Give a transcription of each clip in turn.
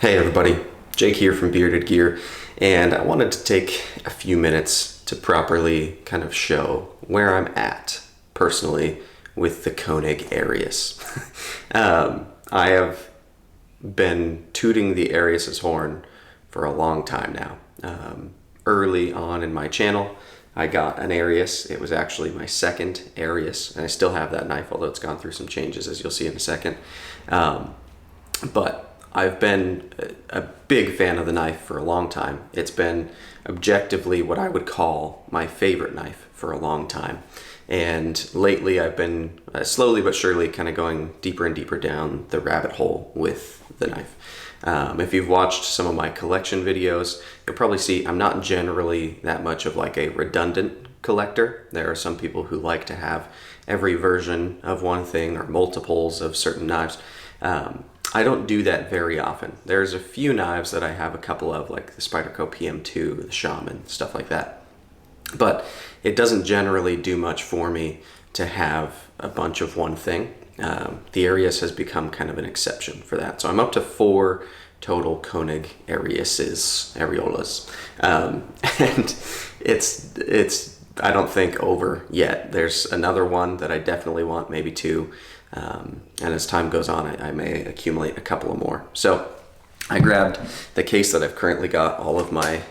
Hey everybody, Jake here from Bearded Gear, and I wanted to take a few minutes to properly kind of show where I'm at personally with the Koenig Arius. I have been tooting the Arius's horn for a long time now. Early on in my channel, I got an Arius. It was actually my second Arius, and I still have that knife, although it's gone through some changes, as you'll see in a second. But I've been a big fan of the knife for a long time. It's been objectively what I would call my favorite knife for a long time. And lately I've been slowly but surely kind of going deeper and deeper down the rabbit hole with the knife. If you've watched some of my collection videos, you'll probably see I'm not generally that much of like a redundant collector. There are some people who like to have every version of one thing or multiples of certain knives. I don't do that very often. There's a few knives that I have a couple of, like the Spyderco PM2, the Shaman, stuff like that. But it doesn't generally do much for me to have a bunch of one thing. The Arius has become kind of an exception for that. So I'm up to 4 total Koenig Ariolas. And it's I don't think over yet. There's another one that I definitely want, maybe 2. And as time goes on, I may accumulate a couple of more. So I grabbed the case that I've currently got all of my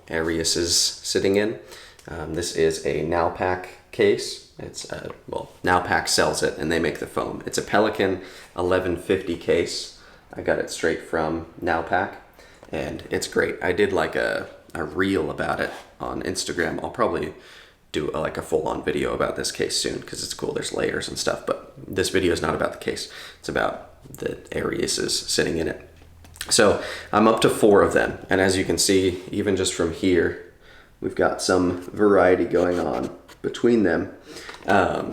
Ariuses sitting in. This is a Nalpac case. It's well, Nalpac sells it and they make the foam. It's a Pelican 1150 case. I got it straight from Nalpac and it's great. I did like a reel about it on Instagram. I'll probably do like a full-on video about this case soon because it's cool. There's layers and stuff, but this video is not about the case. It's about the Ariuses sitting in it. So I'm up to 4 of them, and as you can see, even just from here, we've got some variety going on between them.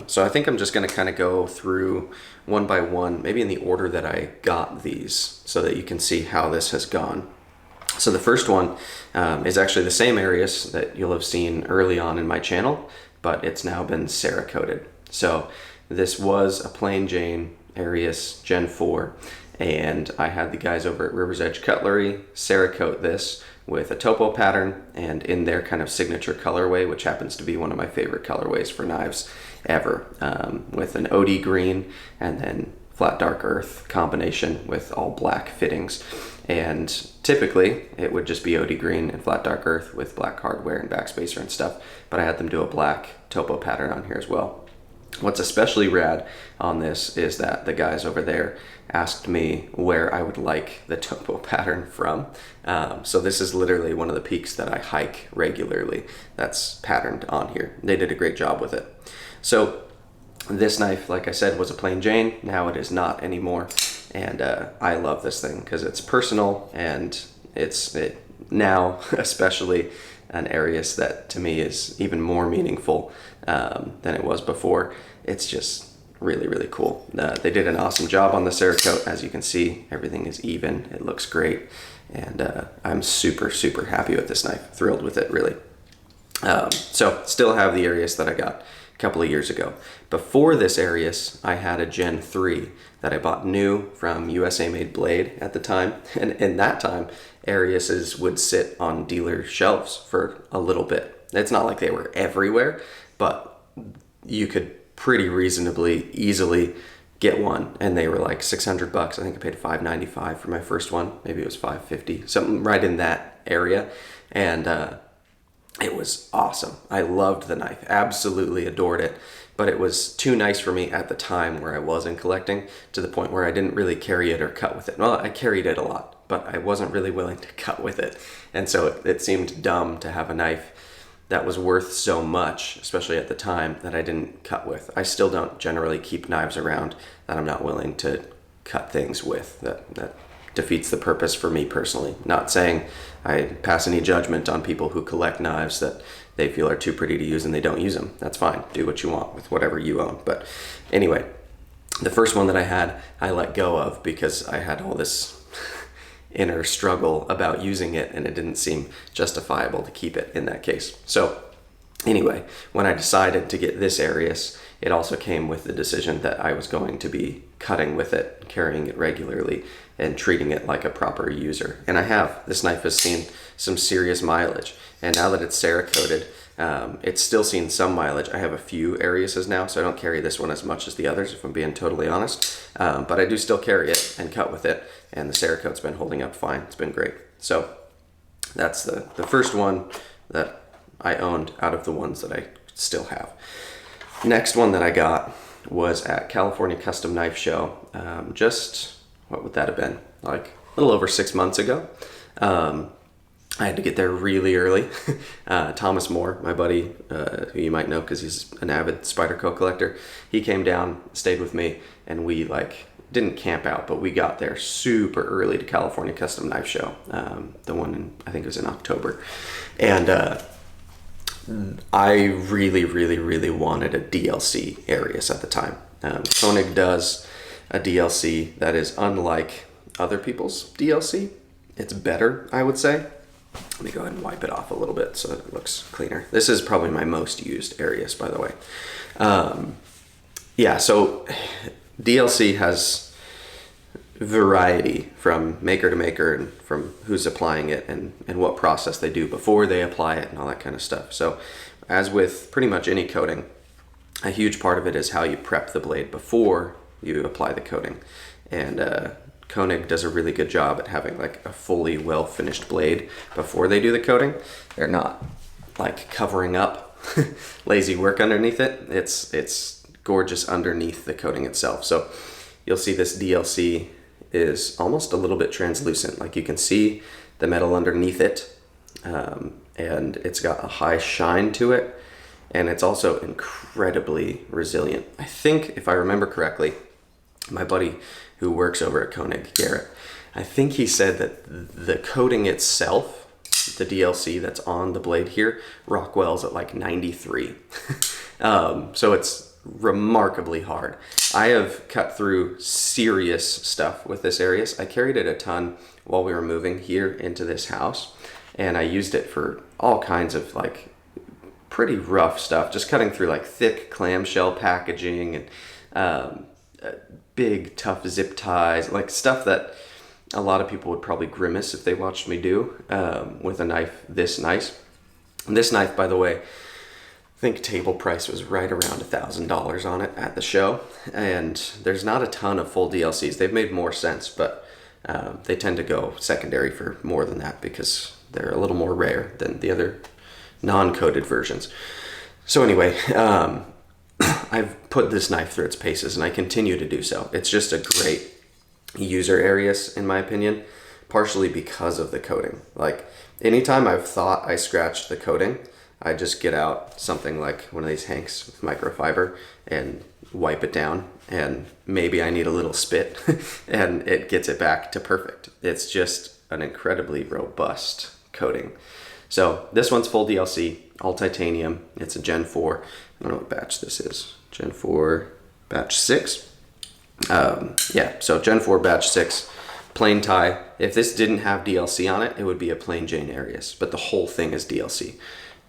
So I think I'm just going to kind of go through one by one, maybe in the order that I got these, so that you can see how this has gone. So the first one is actually the same Arius that you'll have seen early on in my channel, but it's now been Cerakoted. So this was a plain Jane Arius Gen 4, and I had the guys over at River's Edge Cutlery Cerakote this with a topo pattern and in their kind of signature colorway, which happens to be one of my favorite colorways for knives ever, with an OD green and then flat dark earth combination with all black fittings. And typically it would just be OD green and flat dark earth with black hardware and backspacer and stuff, but I had them do a black topo pattern on here as well. What's especially rad on this is that the guys over there asked me where I would like the topo pattern from. So this is literally one of the peaks that I hike regularly that's patterned on here. They did a great job with it. So this knife, like I said, was a plain Jane. Now it is not anymore. And I love this thing because it's personal and it's now especially an Arius that to me is even more meaningful than it was before. It's just really, really cool. They did an awesome job on the Cerakote. As you can see, everything is even. It looks great. And I'm super, super happy with this knife. Thrilled with it, really. So still have the Arius that I got a couple of years ago. Before this Arius, I had a Gen 3 that I bought new from USA Made Blade at the time. And in that time, Ariuses would sit on dealer shelves for a little bit. It's not like they were everywhere, but you could pretty reasonably easily get one. And they were like $600. I think I paid $595 for my first one. Maybe it was $550, something right in that area. And it was awesome. I loved the knife, absolutely adored it, but it was too nice for me at the time where I wasn't collecting, to the point where I didn't really carry it or cut with it. Well, I carried it a lot, but I wasn't really willing to cut with it. And so it seemed dumb to have a knife that was worth so much, especially at the time, that I didn't cut with. I still don't generally keep knives around that I'm not willing to cut things with. That defeats the purpose for me personally. Not saying I pass any judgment on people who collect knives that they feel are too pretty to use and they don't use them. That's fine. Do what you want with whatever you own. But anyway, the first one that I had, I let go of because I had all this inner struggle about using it and it didn't seem justifiable to keep it in that case. So anyway, when I decided to get this Arius, it also came with the decision that I was going to be cutting with it, carrying it regularly, and treating it like a proper user. And I have. This knife has seen some serious mileage. And now that it's Cerakoted, it's still seen some mileage. I have a few Ariuses now, so I don't carry this one as much as the others, if I'm being totally honest. But I do still carry it and cut with it, and the Cerakote's been holding up fine. It's been great. So that's the first one that I owned out of the ones that I still have. Next one that I got was at California Custom Knife Show. Just, what would that have been? Like a little over 6 months ago. I had to get there really early. Thomas Moore, my buddy, who you might know because he's an avid Spyderco collector, he came down, stayed with me, and we didn't camp out, but we got there super early to California Custom Knife Show. The one I think it was in October. And I really, really, really wanted a DLC Arius at the time. Koenig does a DLC that is unlike other people's DLC. It's better, I would say. Let me go ahead and wipe it off a little bit so it looks cleaner. This is probably my most used Arius, by the way. Yeah, so DLC has variety from maker to maker and from who's applying it and what process they do before they apply it and all that kind of stuff. So as with pretty much any coating, a huge part of it is how you prep the blade before you apply the coating. And Koenig does a really good job at having a fully well finished blade before they do the coating. They're not covering up lazy work underneath it. It's gorgeous underneath the coating itself. So you'll see this DLC is almost a little bit translucent. You can see the metal underneath it, and it's got a high shine to it, and it's also incredibly resilient. I think, if I remember correctly, my buddy who works over at Koenig, Garrett, I think he said that the coating itself, the DLC that's on the blade here, Rockwell's at 93. So it's remarkably hard. I have cut through serious stuff with this Arius. I carried it a ton while we were moving here into this house, and I used it for all kinds of pretty rough stuff, just cutting through thick clamshell packaging and big tough zip ties, stuff that a lot of people would probably grimace if they watched me do with a knife this nice. And this knife, by the way, I think table price was right around $1,000 on it at the show, and there's not a ton of full DLCs. They've made more sense, but they tend to go secondary for more than that because they're a little more rare than the other non-coated versions. So anyway, I've put this knife through its paces, and I continue to do so. It's just a great user Arius, in my opinion, partially because of the coating. Anytime I've thought I scratched the coating, I just get out something like one of these hanks with microfiber and wipe it down, and maybe I need a little spit and it gets it back to perfect. It's just an incredibly robust coating. So this one's full DLC, all titanium. It's a Gen 4. I don't know what batch this is. Gen 4 batch 6. Yeah, so Gen 4 batch 6, plain tie. If this didn't have DLC on it, it would be a plain Jane Arius, but the whole thing is DLC.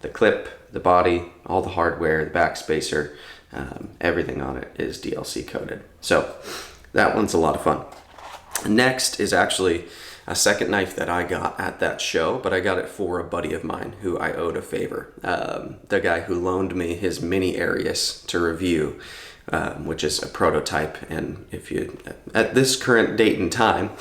The clip, the body, all the hardware, the back spacer, everything on it is DLC coated. So that one's a lot of fun. Next is actually a second knife that I got at that show, but I got it for a buddy of mine who I owed a favor. The guy who loaned me his mini Arius to review, which is a prototype. And if you, at this current date and time,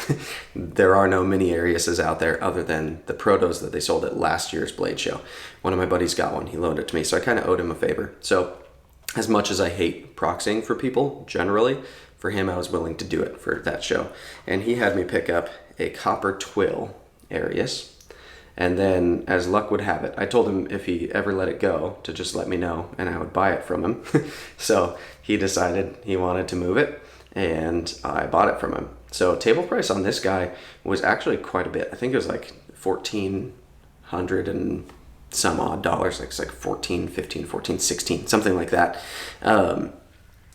there are no mini Ariuses out there other than the protos that they sold at last year's Blade Show. One of my buddies got one, he loaned it to me, so I kind of owed him a favor. So as much as I hate proxying for people generally, for him I was willing to do it for that show. And he had me pick up a copper twill Arius, and then as luck would have it, I told him if he ever let it go to just let me know and I would buy it from him. So he decided he wanted to move it, and I bought it from him. So table price on this guy was actually quite a bit. I think it was $1,400 and some odd dollars. It's $14, $15, $14, $16, something like that.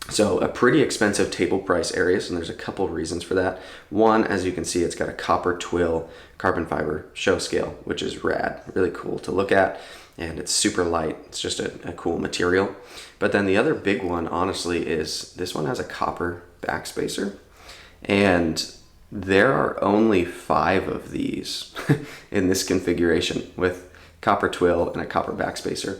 So a pretty expensive table price Arius, and there's a couple of reasons for that. One, as you can see, it's got a copper twill carbon fiber show scale, which is rad, really cool to look at, and it's super light. It's just a cool material. But then the other big one, honestly, is this one has a copper backspacer, and there are only 5 of these in this configuration with copper twill and a copper backspacer.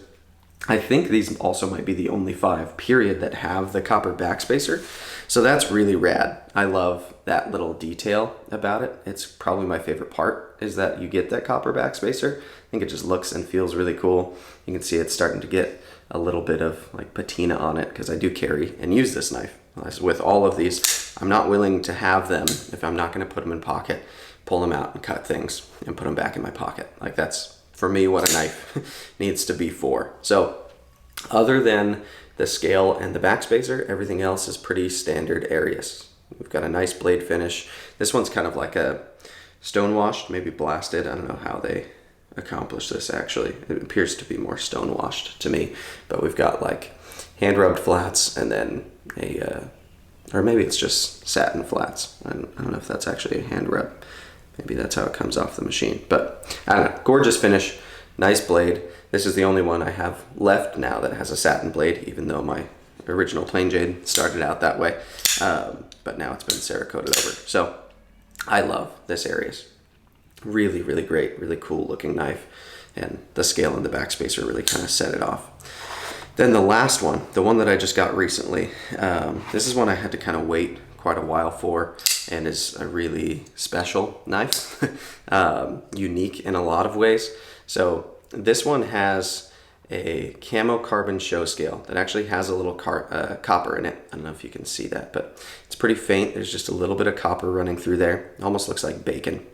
I think these also might be the only 5, period, that have the copper backspacer. So that's really rad. I love that little detail about it. It's probably my favorite part, is that you get that copper backspacer. I think it just looks and feels really cool. You can see it's starting to get a little bit of like patina on it, because I do carry and use this knife. As with all of these, I'm not willing to have them if I'm not going to put them in pocket, pull them out and cut things and put them back in my pocket. Like, that's for me what a knife needs to be for. So other than the scale and the backspacer, everything else is pretty standard Arius. We've got a nice blade finish. This one's kind of like a stone washed, maybe blasted. I don't know how they accomplish this actually. It appears to be more stone washed to me, but we've got like hand rubbed flats and then or maybe it's just satin flats. I don't know if that's actually a hand rub. Maybe that's how it comes off the machine, but I don't know. Gorgeous finish, nice blade. This is the only one I have left now that has a satin blade, even though my original plain jade started out that way. But now it's been Cerakoted over. So I love this Arius. Really, really great, really cool looking knife. And the scale and the backspacer really kind of set it off. Then the last one, the one that I just got recently, this is one I had to kind of wait quite a while for, and is a really special knife, unique in a lot of ways. So this one has a camo carbon show scale that actually has a little copper in it. I don't know if you can see that, but it's pretty faint. There's just a little bit of copper running through there. It almost looks like bacon.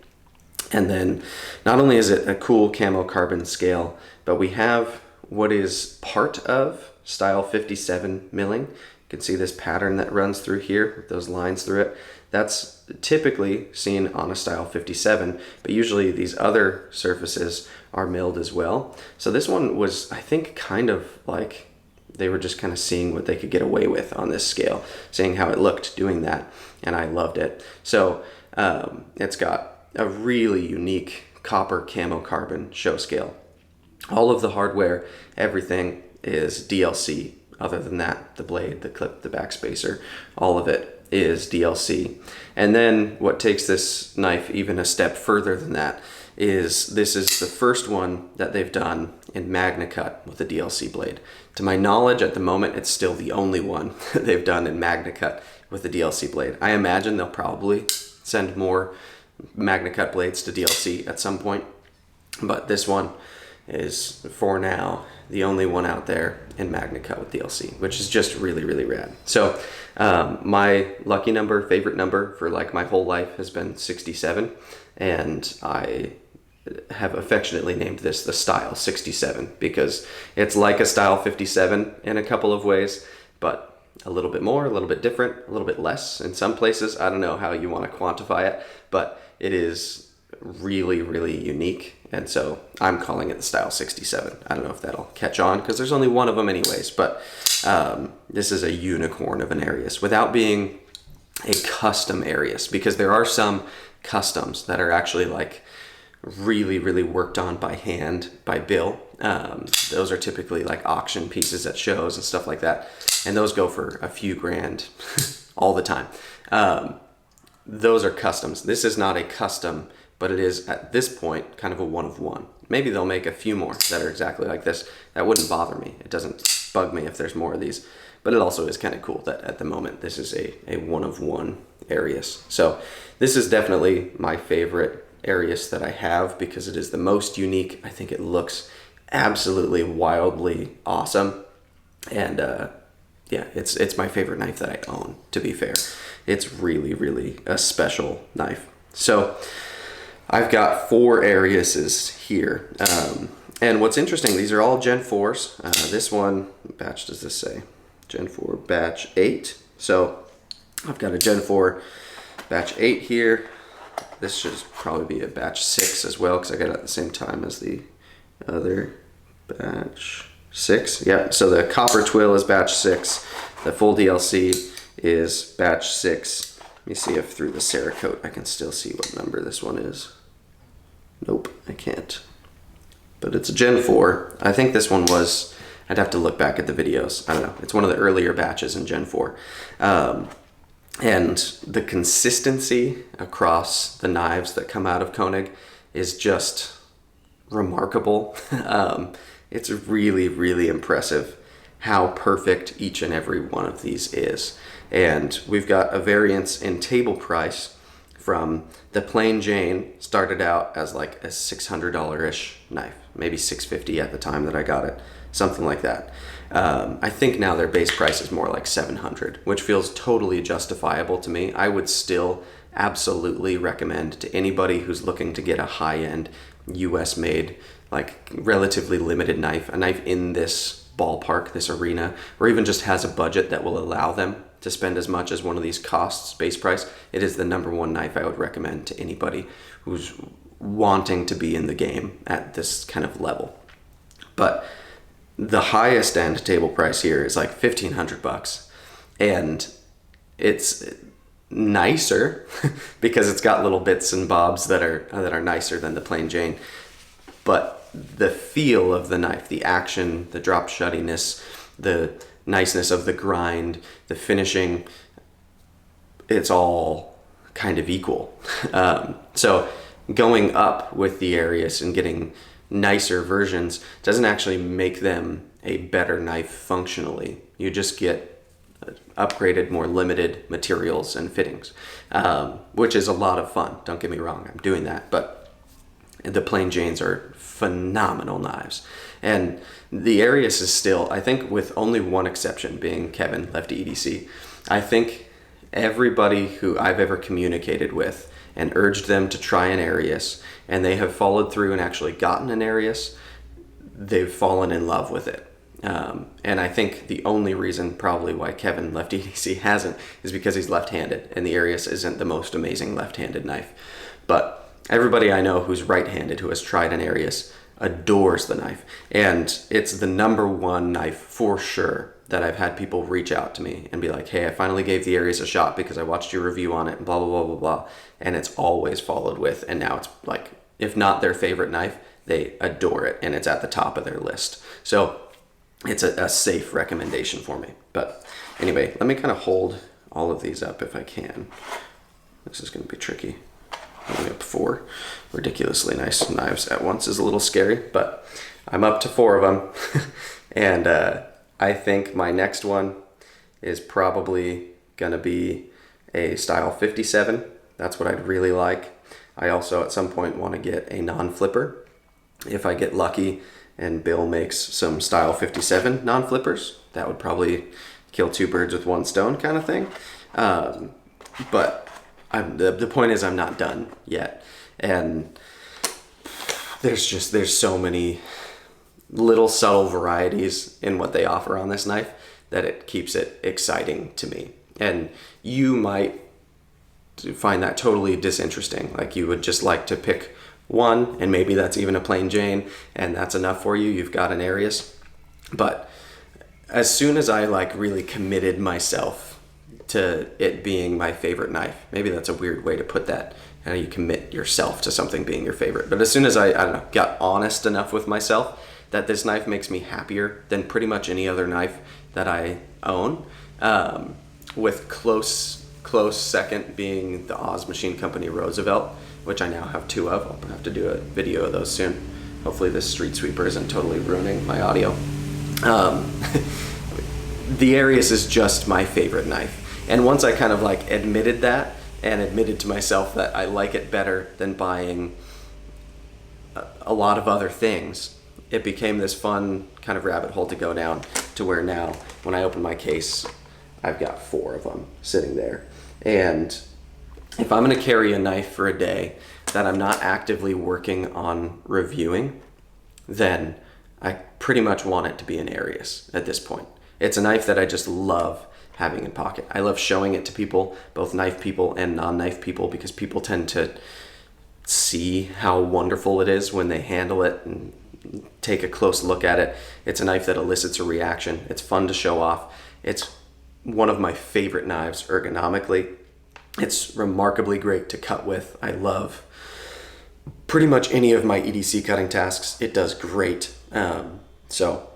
And then not only is it a cool camo carbon scale, but we have what is part of style 57 milling. You can see this pattern that runs through here with those lines through it. That's typically seen on a style 57, but usually these other surfaces are milled as well. So this one was, I think, kind of like they were just kind of seeing what they could get away with on this scale, seeing how it looked doing that, and I loved it. So it's got a really unique copper camo carbon show scale. All of the hardware, everything is DLC. Other than that, the blade, the clip, the backspacer, all of it is DLC. And then what takes this knife even a step further than that is this is the first one that they've done in Magna Cut with a DLC blade. To my knowledge, at the moment, it's still the only one that they've done in Magna Cut with a DLC blade. I imagine they'll probably send more Magna Cut blades to DLC at some point, but this one is, for now, the only one out there in Magna Cut with DLC, which is just really, really rad. So my lucky number, favorite number for like my whole life has been 67, and I have affectionately named this the Style 67 because it's like a Style 57 in a couple of ways, but a little bit more, a little bit different, a little bit less in some places. I don't know how you want to quantify it, but it is really, really unique. And so I'm calling it the Style 67. I don't know if that'll catch on because there's only one of them anyways, but this is a unicorn of an Arius without being a custom Arius, because there are some customs that are actually like really, really worked on by hand, by Bill. Those are typically like auction pieces at shows and stuff like that. And those go for a few grand all the time. Those are customs. This is not a custom, but it is at this point kind of a one of one. Maybe they'll make a few more that are exactly like this. That wouldn't bother me. It doesn't bug me if there's more of these, but it also is kind of cool that at the moment this is a one of one Arius. So this is definitely my favorite Arius that I have because it is the most unique. I think it looks absolutely wildly awesome, and yeah, it's my favorite knife that I own, to be fair. It's really, really a special knife. So I've got 4 Ariuses here. And what's interesting, these are all Gen 4s. This one, what batch does this say? Gen 4 batch 8. So I've got a Gen 4 batch 8 here. This should probably be a batch 6 as well, because I got it at the same time as the other batch 6. Yeah, so the copper twill is batch 6. The full DLC is batch 6. Let me see if through the Cerakote I can still see what number this one is. Nope, I can't. But it's a Gen 4. I think this one was, I'd have to look back at the videos. I don't know. It's one of the earlier batches in Gen 4. And the consistency across the knives that come out of Koenig is just remarkable. It's really, really impressive how perfect each and every one of these is. And we've got a variance in table price from the plain Jane, started out as like a $600-ish knife, maybe $650 at the time that I got it, something like that. I think now their base price is more like $700, which feels totally justifiable to me. I would still absolutely recommend to anybody who's looking to get a high-end US made, like relatively limited knife, a knife in this ballpark, this arena, or even just has a budget that will allow them to spend as much as one of these costs base price. It is the number one knife I would recommend to anybody who's wanting to be in the game at this kind of level. But the highest end table price here is like $1,500, and it's nicer because it's got little bits and bobs that are nicer than the plain Jane. But the feel of the knife, the action, the drop shuttiness, the niceness of the grind, the finishing, it's all kind of equal. So going up with the Arius and getting nicer versions doesn't actually make them a better knife functionally. You just get upgraded, more limited materials and fittings, which is a lot of fun. Don't get me wrong, I'm doing that, but the plain Janes are phenomenal knives. And the Arius is still, I think with only one exception being Kevin, Lefty EDC, I think everybody who I've ever communicated with and urged them to try an Arius, and they have followed through and actually gotten an Arius, they've fallen in love with it. And I think the only reason probably why Kevin, Lefty EDC, hasn't is because he's left-handed, and the Arius isn't the most amazing left-handed knife. But everybody I know who's right-handed who has tried an Arius adores the knife, and it's the number one knife for sure that I've had people reach out to me and be like, hey, I finally gave the Arius a shot because I watched your review on it and blah, blah, blah, blah, blah. And it's always followed with, and now it's like, if not their favorite knife, they adore it, and it's at the top of their list. So it's a safe recommendation for me. But anyway, let me kind of hold all of these up if I can. This is going to be tricky. Only up 4 ridiculously nice knives at once is a little scary, but I'm up to 4 of them. And I think my next one is probably going to be a style 57. That's what I'd really like. I also at some point want to get a non-flipper. If I get lucky and Bill makes some style 57 non-flippers, that would probably kill 2 birds with 1 stone kind of thing. But the point is I'm not done yet. And there's so many little subtle varieties in what they offer on this knife that it keeps it exciting to me. And you might find that totally disinteresting. Like you would just like to pick one, and maybe that's even a plain Jane, and that's enough for you. You've got an Arius. But as soon as I like really committed myself to it being my favorite knife, maybe that's a weird way to put that, how you commit yourself to something being your favorite. But as soon as I don't know, got honest enough with myself that this knife makes me happier than pretty much any other knife that I own, with close second being the Oz Machine Company Roosevelt, which I now have 2 of. I'll have to do a video of those soon. Hopefully this street sweeper isn't totally ruining my audio. The Arius is just my favorite knife. And once I kind of like admitted that and admitted to myself that I like it better than buying a lot of other things, it became this fun kind of rabbit hole to go down, to where now when I open my case, I've got 4 of them sitting there. And if I'm going to carry a knife for a day that I'm not actively working on reviewing, then I pretty much want it to be an Arius at this point. It's a knife that I just love having in pocket. I love showing it to people, both knife people and non-knife people, because people tend to see how wonderful it is when they handle it and take a close look at it. It's a knife that elicits a reaction. It's fun to show off. It's one of my favorite knives ergonomically. It's remarkably great to cut with. I love pretty much any of my EDC cutting tasks. It does great. So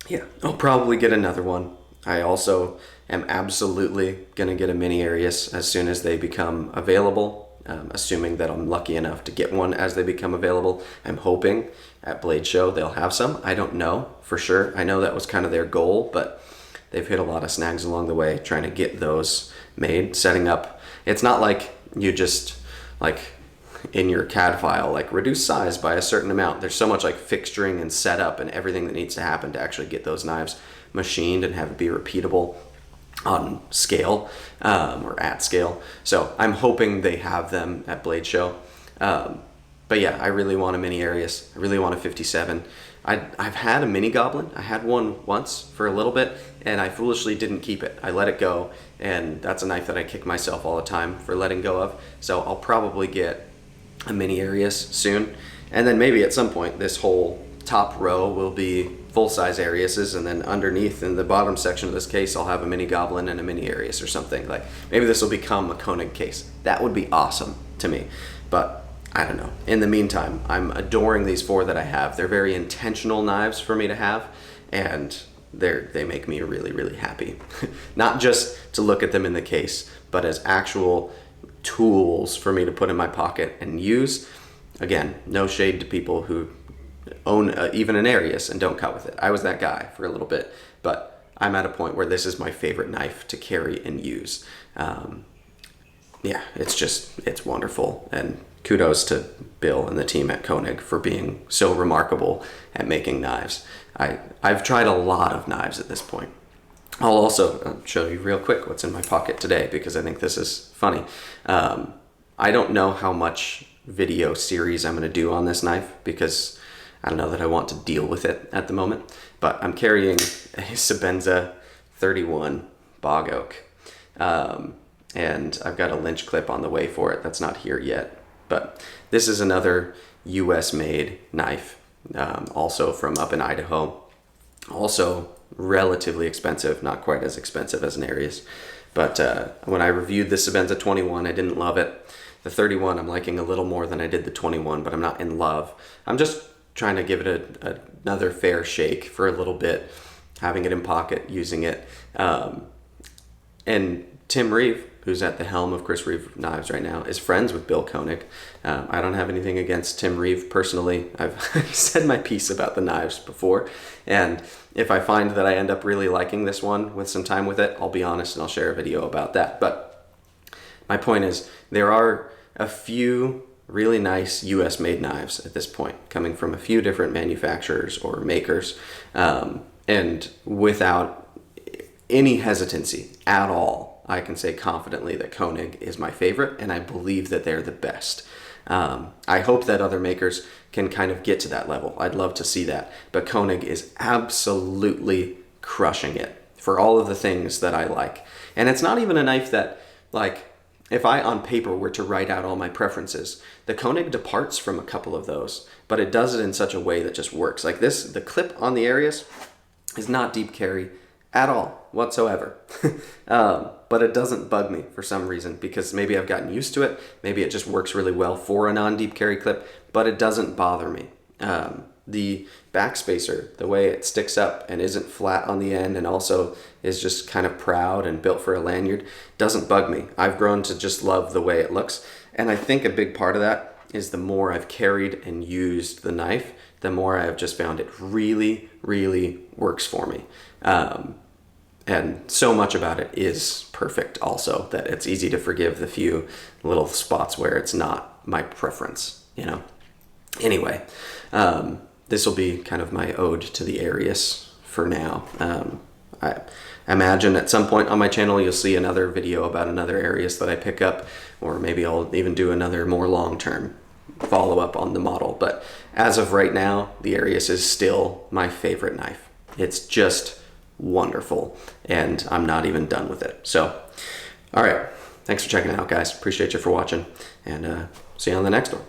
yeah, I'll probably get another one. I also am absolutely going to get a mini Arius as soon as they become available, assuming that I'm lucky enough to get one as they become available. I'm hoping at Blade Show they'll have some. I don't know for sure. I know that was kind of their goal, but they've hit a lot of snags along the way trying to get those made, setting up. It's not like you just like in your CAD file, like reduce size by a certain amount. There's so much like fixturing and setup and everything that needs to happen to actually get those knives machined and have it be repeatable on scale, or at scale. So I'm hoping they have them at Blade Show. But yeah, I really want a mini Arius. I really want a 57. I've had a mini Goblin. I had one once for a little bit, and I foolishly didn't keep it. I let it go, and that's a knife that I kick myself all the time for letting go of. So I'll probably get a mini Arius soon, and then maybe at some point this whole top row will be full-size Ariuses, and then underneath in the bottom section of this case I'll have a mini Goblin and a mini Arius or something. Like maybe this will become a Koenig case. That would be awesome to me, but I don't know. In the meantime, I'm adoring these 4 that I have. They're very intentional knives for me to have, and they make me really, really happy. Not just to look at them in the case, but as actual tools for me to put in my pocket and use. Again, no shade to people who own even an Arius and don't cut with it. I was that guy for a little bit, but I'm at a point where this is my favorite knife to carry and use. Yeah, it's wonderful, and kudos to Bill and the team at Koenig for being so remarkable at making knives. I've tried a lot of knives at this point. I'll also show you real quick what's in my pocket today, because I think this is funny. I don't know how much video series I'm going to do on this knife, because I don't know that I want to deal with it at the moment, but I'm carrying a Sebenza 31 bog oak. And I've got a lynch clip on the way for it that's not here yet. But this is another US made knife, also from up in Idaho. Also relatively expensive, not quite as expensive as an Arius. But when I reviewed the Sebenza 21, I didn't love it. The 31 I'm liking a little more than I did the 21, but I'm not in love. I'm just trying to give it another fair shake for a little bit, having it in pocket, using it. And Tim Reeve, who's at the helm of Chris Reeve Knives right now, is friends with Bill Koenig. I don't have anything against Tim Reeve personally. I've said my piece about the knives before, and if I find that I end up really liking this one with some time with it, I'll be honest and I'll share a video about that. But my point is, there are a few really nice US made knives at this point, coming from a few different manufacturers or makers, and without any hesitancy at all, I can say confidently that Koenig is my favorite, and I believe that they're the best. I hope that other makers can kind of get to that level. I'd love to see that. But Koenig is absolutely crushing it for all of the things that I like. And it's not even a knife that, like, if I on paper were to write out all my preferences, the Koenig departs from a couple of those, but it does it in such a way that just works. Like this, the clip on the Arius is not deep carry at all whatsoever. But it doesn't bug me for some reason, because maybe I've gotten used to it. Maybe it just works really well for a non-deep carry clip, but it doesn't bother me. The backspacer, the way it sticks up and isn't flat on the end and also is just kind of proud and built for a lanyard, doesn't bug me. I've grown to just love the way it looks. And I think a big part of that is the more I've carried and used the knife, the more I've just found it really, really works for me. And so much about it is perfect also, that it's easy to forgive the few little spots where it's not my preference, you know? Anyway, this will be kind of my ode to the Arius for now. I imagine at some point on my channel you'll see another video about another Arius that I pick up, or maybe I'll even do another more long-term follow-up on the model. But as of right now, the Arius is still my favorite knife. It's just wonderful, and I'm not even done with it. So, all right, thanks for checking it out, guys. Appreciate you for watching, and see you on the next one.